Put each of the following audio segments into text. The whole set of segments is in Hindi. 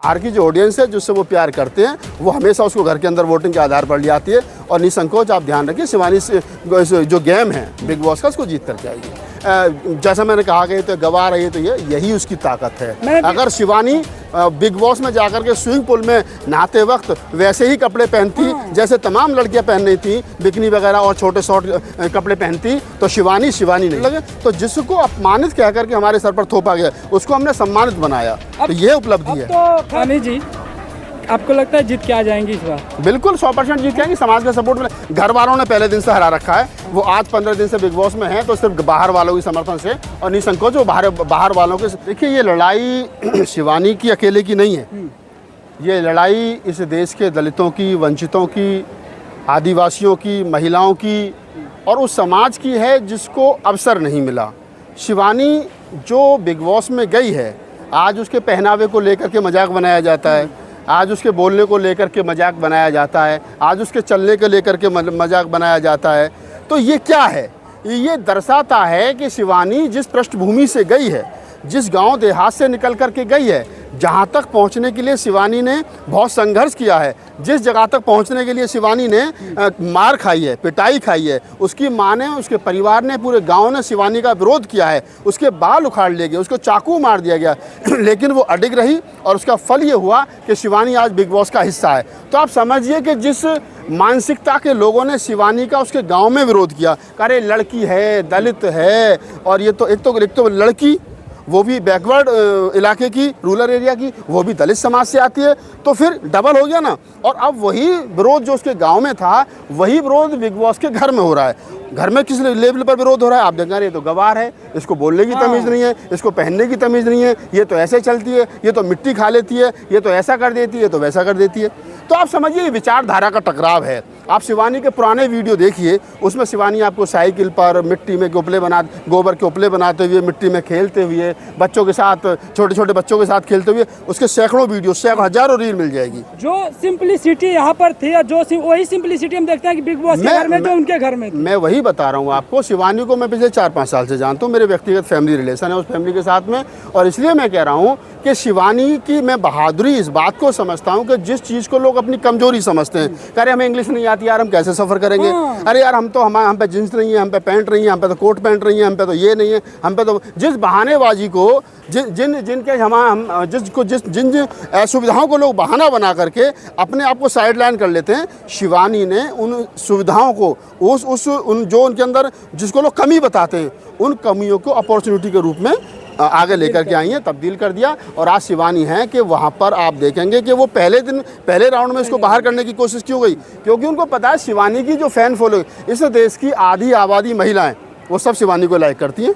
बाहर की जो ऑडियंस है जिससे वो प्यार करते हैं वो हमेशा उसको घर के अंदर वोटिंग के आधार पर ले आती है और निसंकोच आप ध्यान रखिए शिवानी से जो गेम है बिग बॉस का उसको जीत करके आएगी। जैसा मैंने कहा कि तो गवा रही है तो यही उसकी ताकत है। अगर शिवानी बिग बॉस में जाकर के स्विमिंग पूल में नहाते वक्त वैसे ही कपड़े पहनती जैसे तमाम लड़कियां पहन रही थी, बिकनी वगैरह और छोटे शॉर्ट कपड़े पहनती तो शिवानी नहीं लगे। तो जिसको अपमानित कह करके हमारे सर पर थोपा गया उसको हमने सम्मानित बनाया, तो ये उपलब्धि है। तो रानी जी आपको लगता है जीत के आ जाएंगी इस बार? बिल्कुल 100% जीत जाएंगी। समाज का सपोर्ट मिले। घर वालों ने पहले दिन से हरा रखा है, वो आज 15 दिन से बिग बॉस में हैं तो सिर्फ बाहर वालों की समर्थन से और निसंकोच वो बाहर वालों के। देखिए ये लड़ाई शिवानी की अकेले की नहीं है, ये लड़ाई इस देश के दलितों की, वंचितों की, आदिवासियों की, महिलाओं की और उस समाज की है जिसको अवसर नहीं मिला। शिवानी जो बिग बॉस में गई है, आज उसके पहनावे को लेकर के मजाक बनाया जाता है, आज उसके बोलने को लेकर के मजाक बनाया जाता है, आज उसके चलने को लेकर के मजाक बनाया जाता है। तो ये क्या है? ये दर्शाता है कि शिवानी जिस पृष्ठभूमि से गई है, जिस गांव देहात से निकल कर के गई है, जहां तक पहुंचने के लिए शिवानी ने बहुत संघर्ष किया है, जिस जगह तक पहुंचने के लिए शिवानी ने मार खाई है, पिटाई खाई है, उसकी माँ ने, उसके परिवार ने, पूरे गांव ने शिवानी का विरोध किया है, उसके बाल उखाड़ लिए गए, उसको चाकू मार दिया गया लेकिन वो अडिग रही और उसका फल ये हुआ कि शिवानी आज बिग बॉस का हिस्सा है। तो आप समझिए कि जिस मानसिकता के लोगों ने शिवानी का उसके गाँव में विरोध किया, अरे लड़की है, दलित है, और ये तो एक तो लड़की वो भी बैकवर्ड इलाके की, रूरल एरिया की, वो भी दलित समाज से आती है, तो फिर डबल हो गया ना। और अब वही विरोध जो उसके गांव में था वही विरोध बिग बॉस के घर में हो रहा है। घर में किस लेवल पर विरोध हो रहा है आप देखें, ये तो गवार है, इसको बोलने की तमीज़ नहीं है, इसको पहनने की तमीज़ नहीं है, ये तो ऐसे चलती है, ये तो मिट्टी खा लेती है, ये तो ऐसा कर देती है, तो वैसा कर देती है। तो आप समझिए ये विचारधारा का टकराव है। आप शिवानी के पुराने वीडियो देखिए, उसमें शिवानी आपको साइकिल पर मिट्टी में गोबर के उपले बनाते हुए, मिट्टी में खेलते हुए, बच्चों के साथ, छोटे छोटे बच्चों के साथ खेलते हुए, उसके सैकड़ों वीडियो, हजारों रील मिल जाएगी। जो सिंपलिसिटी यहाँ पर थी, जो वही सिंपलिसिटी हम देखते हैं कि बिग बॉस के घर में, जो उनके घर में। मैं वही बता रहा हूँ आपको, शिवानी को मैं पिछले 4-5 साल से जानता हूँ, मेरे व्यक्तिगत फैमिली रिलेशन है उस फैमिली के साथ में, और इसलिए मैं कह रहा हूँ कि शिवानी की मैं बहादुरी इस बात को समझता हूँ कि जिस चीज़ को लोग अपनी कमजोरी समझते हैं, अरे हमें इंग्लिश नहीं आती यार, हम कैसे सफ़र करेंगे, अरे यार हम पे जींस नहीं है, हम पे पैंट नहीं है, हम पे तो कोट पैंट नहीं है, हम पे तो ये नहीं है, हम पे तो, जिस बहानेबाजी को जिन असुविधाओं को लोग बहाना बना करके अपने आप को साइड लाइन कर लेते हैं, शिवानी ने उन सुविधाओं को उन जो उनके अंदर जिसको लोग कमी बताते हैं, उन कमियों को अपॉर्चुनिटी के रूप में आगे लेकर के आई है, तब्दील कर दिया। और आज शिवानी है कि वहाँ पर आप देखेंगे कि वो पहले राउंड में इसको बाहर करने की कोशिश क्यों गई, क्योंकि उनको पता है शिवानी की जो फैन फॉलोइंग, इस देश की आधी आबादी महिलाएं वो सब शिवानी को लाइक करती हैं।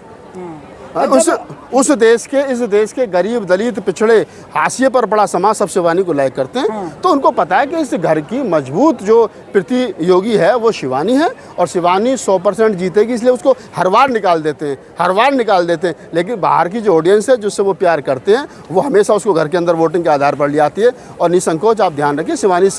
इस देश के गरीब, दलित, पिछड़े, हाशिए पर पड़ा समाज सब शिवानी को लाइक करते हैं। तो उनको पता है कि इस घर की मजबूत जो प्रतियोगी है वो शिवानी है और शिवानी 100% जीतेगी, इसलिए उसको हर बार निकाल देते हैं। लेकिन बाहर की जो ऑडियंस है जिससे वो प्यार करते हैं वो हमेशा उसको घर के अंदर वोटिंग के आधार पर ले आती है और निसंकोच आप ध्यान रखिए शिवानी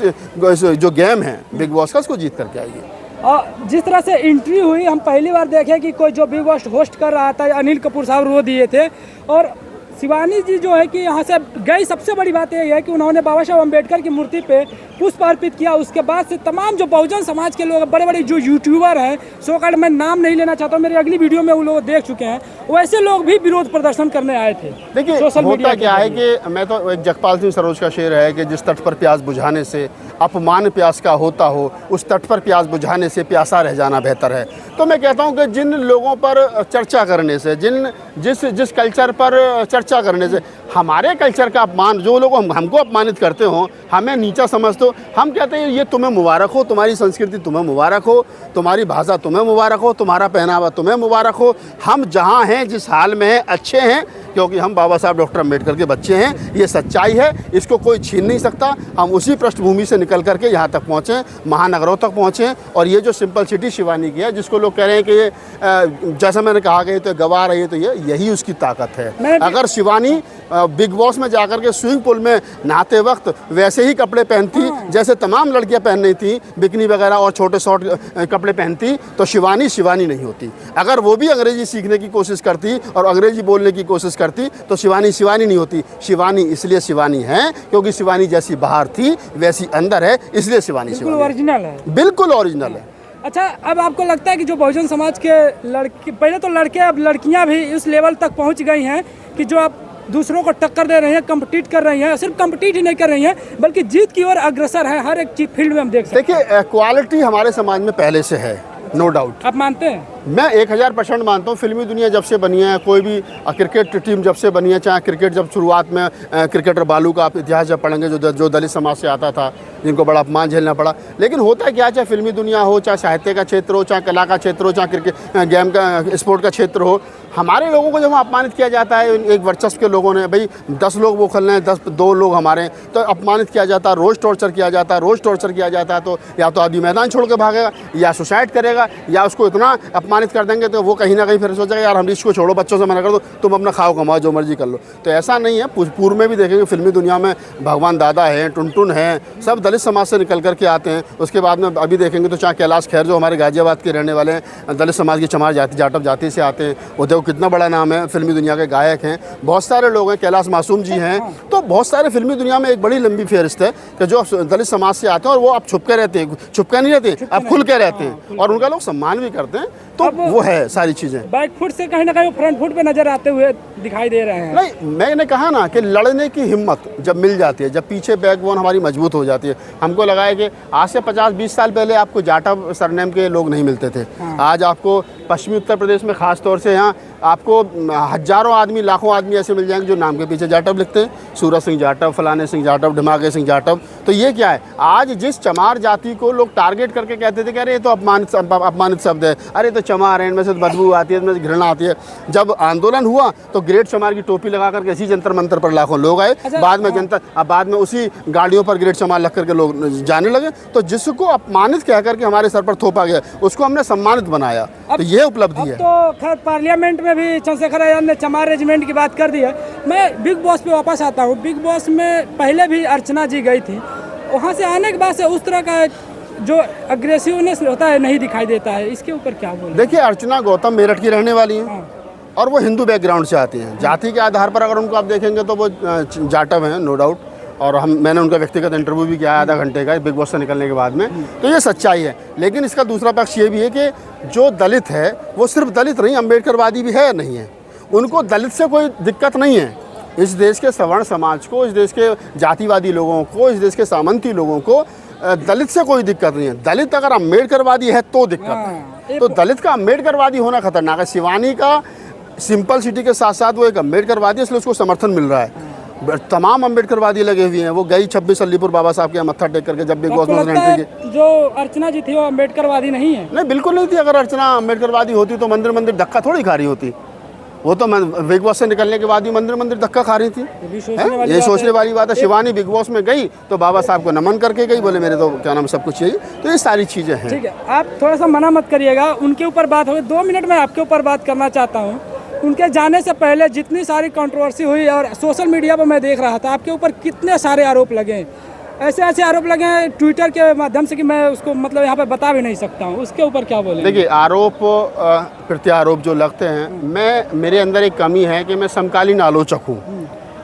जो गेम है बिग बॉस का उसको जीत करके आएगी। और जिस तरह से एंट्री हुई, हम पहली बार देखे कि कोई जो बिग बॉस होस्ट कर रहा था, अनिल कपूर साहब रो दिए थे, और शिवानी जी जो है कि यहाँ से गई। सबसे बड़ी बात यह है कि उन्होंने बाबा साहब अम्बेडकर की मूर्ति पे पुष्प अर्पित किया। उसके बाद से तमाम जो बहुजन समाज के लोग, बड़े बड़े जो यूट्यूबर हैं, सो कॉल्ड, मैं नाम नहीं लेना चाहता हूँ, मेरी अगली वीडियो में वो लोग देख चुके हैं, वैसे लोग भी विरोध प्रदर्शन करने आए थे। देखिए होता क्या है कि मैं तो एक जगपाल सिंह सरोज का शेर है कि जिस तट पर प्यास बुझाने से अपमान प्यास का होता हो, उस तट पर प्यास बुझाने से प्यासा रह जाना बेहतर है। तो मैं कहता हूँ कि जिन लोगों पर चर्चा करने से, जिस कल्चर पर चर्चा करने से, हमारे कल्चर का अपमान, जो लोग हमको अपमानित करते हो, हमें नीचा समझते हो, हम कहते हैं ये तुम्हें मुबारक हो, तुम्हारी संस्कृति तुम्हें मुबारक हो, तुम्हारी भाषा तुम्हें मुबारक हो, तुम्हारा पहनावा तुम्हें मुबारक हो। हम जहाँ हैं, जिस हाल में हैं, अच्छे हैं, क्योंकि हम बाबा साहब डॉक्टर अम्बेडकर के बच्चे हैं। ये सच्चाई है, इसको कोई छीन नहीं सकता। हम उसी पृष्ठभूमि से निकल करके यहाँ तक पहुँचे, महानगरों तक पहुँचे। और ये जो सिंपलिसिटी शिवानी की है, जिसको लोग कह रहे हैं कि ये जैसा मैंने कहा कि तो गवा रही है, तो यही उसकी ताकत है। अगर शिवानी बिग बॉस में जाकर के स्विमिंग पूल में नहाते वक्त वैसे ही कपड़े पहनती जैसे तमाम लड़कियां पहन रही थी, बिकनी वगैरह और छोटे शॉर्ट कपड़े पहनती, तो शिवानी शिवानी नहीं होती। अगर वो भी अंग्रेजी सीखने की कोशिश करती और अंग्रेजी बोलने की कोशिश करती तो शिवानी शिवानी नहीं होती। शिवानी इसलिए शिवानी है क्योंकि शिवानी जैसी बाहर थी वैसी अंदर है, इसलिए शिवानी शिवानी ओरिजिनल है, बिल्कुल ओरिजिनल है। अच्छा, अब आपको लगता है कि जो बहुजन समाज के लड़के, पहले तो लड़के, अब लड़कियां भी इस लेवल तक पहुंच गई हैं कि जो आप दूसरों को टक्कर दे रहे हैं, कम्पीट कर रही हैं, सिर्फ कम्पीट ही नहीं कर रही हैं बल्कि जीत की ओर अग्रसर है हर एक फील्ड में हम देख सकते हैं। देखिए, क्वालिटी हमारे समाज में पहले से है, नो डाउट। आप मानते हैं? मैं 1000% मानता हूँ। फिल्मी दुनिया जब से बनी है, कोई भी क्रिकेट टीम जब से बनी है, चाहे क्रिकेट जब शुरुआत में क्रिकेटर बालू का आप इतिहास जब पढ़ेंगे जो दलित समाज से आता था, जिनको बड़ा अपमान झेलना पड़ा, लेकिन होता क्या, चाहे फिल्मी दुनिया हो, चाहे साहित्य का क्षेत्र हो, चाहे कला का क्षेत्र हो, चाहे क्रिकेट गेम का स्पोर्ट का क्षेत्र हो, हमारे लोगों को जब अपमानित किया जाता है, एक वर्चस्व के लोगों ने, भाई 10 लोग वो खेल रहे हैं, 2 लोग हमारे, तो अपमानित किया जाता है, रोज़ टॉर्चर किया जाता है, रोज़ टॉर्चर किया जाता है, तो या तो आदमी मैदान छोड़ के भागेगा या सुसाइड करेगा या उसको इतना अपमानित कर देंगे तो वो कहीं ना कहीं फिर सोचेगा यार हम इसको छोड़ो, बच्चों से मना कर दो, तुम अपना खाओ कमाओ जो मर्जी कर लो। तो ऐसा नहीं है। पूर्व में भी देखेंगे फिल्मी दुनिया में भगवान दादा हैं, टुनटुन हैं, सब दलित समाज से निकल करके आते हैं। उसके बाद में अभी देखेंगे तो चाहे कैलाश खेर जो हमारे गाजियाबाद के रहने वाले हैं, दलित समाज की चमार जाति जाटव जाति से आते हैं। वो देखो कितना बड़ा नाम है, फिल्मी दुनिया के गायक हैं, बहुत सारे लोग हैं, कैलाश मासूम जी हैं। तो बहुत सारे फिल्मी दुनिया में एक बड़ी लंबी फहरिस्त है कि जो दलित समाज से आते हैं और वो अब छुप के रहते हैं, छुप के नहीं रहते, अब खुल के रहते हैं और उनका लोग सम्मान भी करते हैं। तो वो है सारी चीज़ें। बैक फुट से कहीं ना कहीं फ्रंट फुट पे नजर आते हुए दिखाई दे रहे हैं। नहीं, मैंने कहा ना कि लड़ने की हिम्मत जब मिल जाती है, जब पीछे बैकबोन हमारी मजबूत हो जाती है। हमको लगा है कि आज से 50-20 साल पहले आपको जाटव सरनेम के लोग नहीं मिलते थे। आज आपको पश्चिमी उत्तर प्रदेश में ख़ास तौर से यहाँ आपको हजारों आदमी, लाखों आदमी ऐसे मिल जाएंगे जो नाम के पीछे जाटव लिखते हैं। सूरज सिंह जाटव, फलाने सिंह जाटव, ढिमाके सिंह जाटव। तो ये क्या है, आज जिस चमार जाति को लोग टारगेट करके कहते थे कि अरे ये तो अपमानित शब्द है, अरे तो चमार है, इनमें से बदबू आती है, इनमें से घृणा आती है। जब आंदोलन हुआ तो ग्रेट चमार की टोपी लगा करके इसी जंतर मंतर पर लाखों लोग आए। बाद में उसी गाड़ियों पर ग्रेट चमार लग करके लोग जाने लगे। तो जिसको अपमानित कह करके हमारे सर पर थोपा गया उसको हमने सम्मानित बनाया। तो ये उपलब्धि है। तो खैर पार्लियामेंट में भी चंद्रशेखर आजाद ने चमार रेजिमेंट की बात कर दी है। मैं बिग बॉस पे वापस आता हूँ। बिग बॉस में पहले भी अर्चना जी गई थी, वहाँ से आने के बाद से उस तरह का जो अग्रेसिवनेस होता है नहीं दिखाई देता है। इसके ऊपर क्या बोले? देखिए, अर्चना गौतम मेरठ की रहने वाली हैं और वो हिंदू बैकग्राउंड से आती हैं। जाति के आधार पर अगर उनको आप देखेंगे तो वो जाटव हैं, नो डाउट। और मैंने उनका व्यक्तिगत इंटरव्यू भी किया आधा घंटे का बिग बॉस से निकलने के बाद में। तो ये सच्चाई है। लेकिन इसका दूसरा पक्ष ये भी है कि जो दलित है वो सिर्फ दलित नहीं, अम्बेडकरवादी भी है या नहीं है। उनको दलित से कोई दिक्कत नहीं है। इस देश के सवर्ण समाज को, इस देश के जातिवादी लोगों को, इस देश के सामंती लोगों को दलित से कोई दिक्कत नहीं है। दलित अगर अम्बेडकरवादी है तो दिक्कत है। तो दलित का अम्बेडकरवादी होना खतरनाक है। शिवानी का सिंपल सिटी के साथ साथ वो एक अम्बेडकरवादी, इसलिए उसको समर्थन मिल रहा है। तमाम अम्बेडकरवादी लगे हुए हैं। वो गई 26 अलीपुर बाबा साहब के मत्था टेक करके जब बिग बॉस में एंट्री की। जो अर्चना जी थी वो अम्बेडकरवादी नहीं है? नहीं, बिल्कुल नहीं थी। अगर अर्चना अम्बेडकरवादी होती तो मंदिर धक्का थोड़ी खा रही होती। वो तो बिग बॉस से निकलने के बाद ही मंदिर धक्का खा रही थी। ये सोचने वाली बात है। शिवानी बिग बॉस में गई तो बाबा साहब को नमन करके गई, बोले मेरे तो क्या नाम सब कुछ चाहिए। तो ये सारी चीज़ें हैं। ठीक है, आप थोड़ा सा मना मत करिएगा, उनके ऊपर बात होगी। 2 मिनट में आपके ऊपर बात करना चाहता हूँ। उनके जाने से पहले जितनी सारी कंट्रोवर्सी हुई और सोशल मीडिया पर मैं देख रहा था, आपके ऊपर कितने सारे आरोप लगे, ऐसे आरोप लगे हैं ट्विटर के माध्यम से कि मैं उसको मतलब यहाँ पे बता भी नहीं सकता हूँ। उसके ऊपर क्या बोलें? देखिए, आरोप प्रत्यारोप जो लगते हैं, मेरे अंदर एक कमी है कि मैं समकालीन आलोचक हूँ।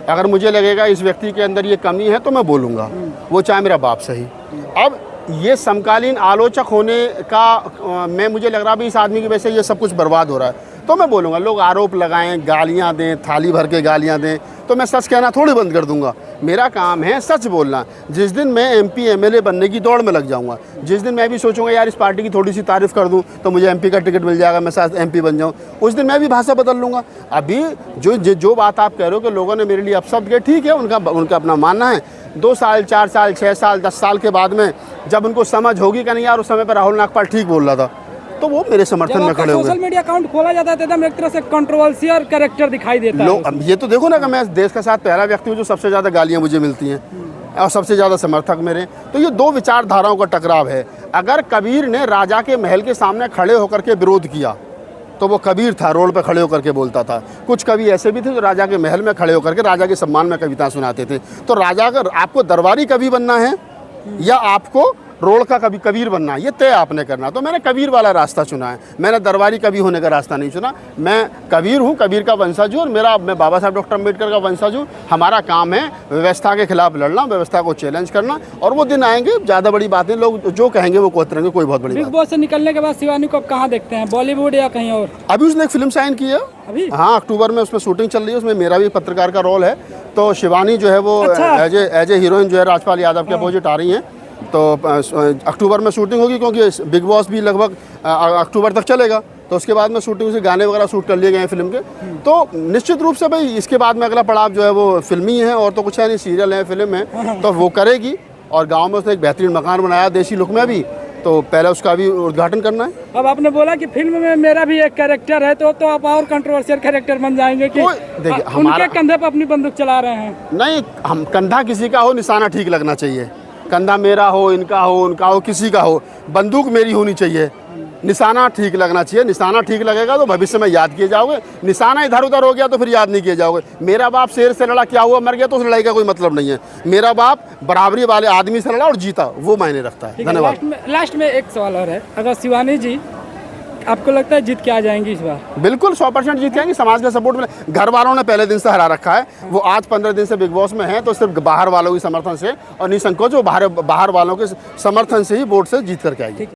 अगर मुझे लगेगा इस व्यक्ति के अंदर ये कमी है तो मैं बोलूँगा, वो चाहे मेरा बाप सही। अब ये समकालीन आलोचक होने का मुझे लग रहा है इस आदमी की वजह से ये सब कुछ बर्बाद हो रहा है, तो मैं बोलूँगा। लोग आरोप लगाएं, गालियाँ दें, थाली भर के गालियाँ दें, तो मैं सच कहना थोड़ी बंद कर दूंगा। मेरा काम है सच बोलना। जिस दिन मैं MP MLA बनने की दौड़ में लग जाऊंगा, जिस दिन मैं भी सोचूंगा यार इस पार्टी की थोड़ी सी तारीफ कर दूं तो मुझे MP का टिकट मिल जाएगा, मैं साथ MP बन जाऊं, उस दिन मैं भी भाषा बदल लूँगा। अभी जो बात आप कह रहे हो कि लोगों ने मेरे लिए अपशब्द किए, ठीक है, उनका अपना मानना है। 2 साल, 4 साल, 6 साल, 10 साल के बाद में जब उनको समझ होगी कि नहीं यार उस समय पर राहुल नागपाल ठीक बोल रहा था, तो वो मेरे समर्थन में खड़े होंगे। सोशल मीडिया अकाउंट खोला जाता है तो एकदम एक तरह से कंट्रोवर्शियल कैरेक्टर दिखाई देता है। ये तो देखो ना कि मैं देश के साथ पहला व्यक्ति हूँ जो सबसे ज़्यादा गालियाँ मुझे मिलती हैं और सबसे ज़्यादा समर्थक मेरे। तो ये 2 विचारधाराओं का टकराव है। अगर कबीर ने राजा के महल के सामने खड़े होकर के विरोध किया तो वो कबीर था, रोड पे खड़े होकर के बोलता था। कुछ कवि ऐसे भी थे जो राजा के महल में खड़े होकर के राजा के सम्मान में कविता सुनाते थे। तो राजा अगर आपको दरबारी कवि बनना है या आपको रोड का कभी कबीर बनना है, ये तय आपने करना। तो मैंने कबीर वाला रास्ता चुना है, मैंने दरबारी कवि होने का रास्ता नहीं चुना। मैं कबीर हूँ, कबीर का वंशज हूँ, और मैं बाबा साहब डॉक्टर अम्बेडकर का वंशज हूँ। हमारा काम है व्यवस्था के खिलाफ लड़ना, व्यवस्था को चैलेंज करना, और वो दिन आएंगे, ज़्यादा बड़ी बातें लोग जो कहेंगे वो कहते रहेंगे, कोई बहुत बड़ी बिग बात। बॉस से निकलने के बाद शिवानी को अब कहाँ देखते हैं, बॉलीवुड या कहीं और? अभी उसने एक फिल्म साइन की है अभी? हाँ, अक्टूबर में उसमें शूटिंग चल रही है, उसमें मेरा भी पत्रकार का रोल है। तो शिवानी जो है वो अच्छा। एज ए हीरोइन जो है राजपाल यादव के अपोजिट आ रही हैं। तो अक्टूबर में शूटिंग होगी, क्योंकि बिग बॉस भी लगभग अक्टूबर तक चलेगा। तो उसके बाद में शूटिंग से गाने वगैरह शूट कर लिए गए हैं फिल्म के। तो निश्चित रूप से भाई इसके बाद में अगला पड़ाव जो है वो फिल्मी है, और तो कुछ है नहीं, सीरियल है, फिल्म है, तो वो करेगी। और गांव में उसने एक बेहतरीन मकान बनाया देसी लुक में भी, तो पहले उसका भी उद्घाटन करना है। अब आपने बोला कि फिल्म में मेरा भी एक कैरेक्टर है, तो आप और कंट्रोवर्शियल कैरेक्टर बन जाएंगे कि देखिए, उनके कंधे पर अपनी बंदूक चला रहे हैं। नहीं, हम कंधा किसी का हो, निशाना ठीक लगना चाहिए। कंधा मेरा हो, इनका हो, उनका हो, किसी का हो, बंदूक मेरी होनी चाहिए, निशाना ठीक लगना चाहिए। निशाना ठीक लगेगा तो भविष्य में याद किए जाओगे। निशाना इधर उधर हो गया तो फिर याद नहीं किए जाओगे। मेरा बाप शेर से लड़ा, क्या हुआ, मर गया, तो उस लड़ाई का कोई मतलब नहीं है। मेरा बाप बराबरी वाले आदमी से लड़ा और जीता, वो मायने रखता है। धन्यवाद। लास्ट में एक सवाल और है, अगर शिवानी जी आपको लगता है जीत के आ जाएंगी इस बार? बिल्कुल 100% जीत जाएंगी। समाज का सपोर्ट मिले। घर वालों ने पहले दिन से हरा रखा है, वो आज 15 दिन से बिग बॉस में हैं, तो सिर्फ बाहर वालों के समर्थन से और निसंकोच वो बाहर वालों के समर्थन से ही वोट से जीत करके आएगी।